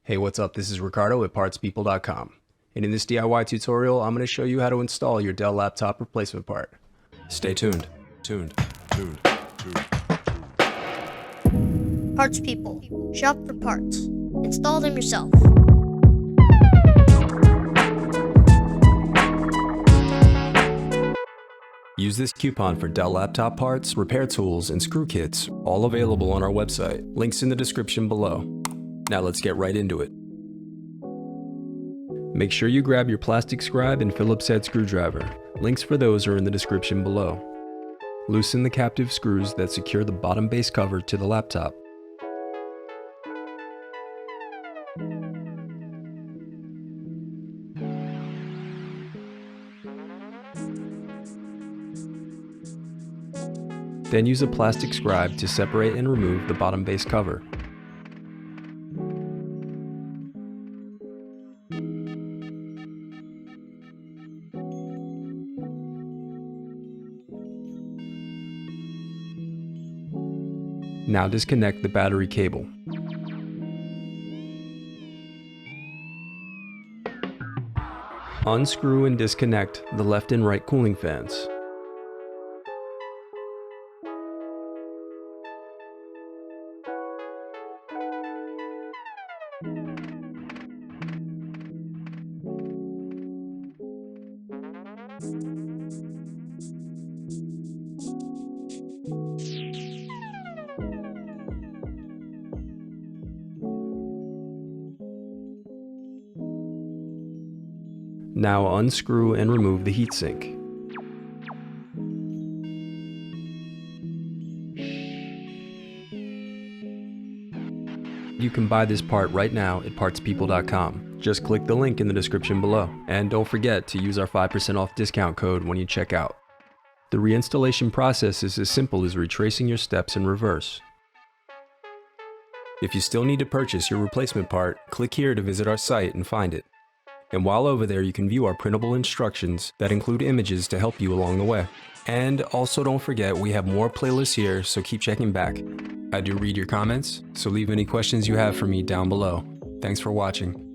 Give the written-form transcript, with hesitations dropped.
Hey, what's up? This is Ricardo at partspeople.com. And in this DIY tutorial, I'm going to show you how to install your Dell laptop replacement part. Stay tuned. Parts People. Shop for parts. Install them yourself. Use this coupon for Dell laptop parts, repair tools, and screw kits, all available on our website. Links in the description below. Now let's get right into it. Make sure you grab your plastic scribe and Phillips head screwdriver. Links for those are in the description below. Loosen the captive screws that secure the bottom base cover to the laptop. Then use a plastic scribe to separate and remove the bottom base cover. Now disconnect the battery cable. Unscrew and disconnect the left and right cooling fans. Now unscrew and remove the heatsink. You can buy this part right now at partspeople.com. Just click the link in the description below. And don't forget to use our 5% off discount code when you check out. The reinstallation process is as simple as retracing your steps in reverse. If you still need to purchase your replacement part, click here to visit our site and find it. And while over there, you can view our printable instructions that include images to help you along the way. And also don't forget, we have more playlists here, so keep checking back. I do read your comments, so leave any questions you have for me down below. Thanks for watching.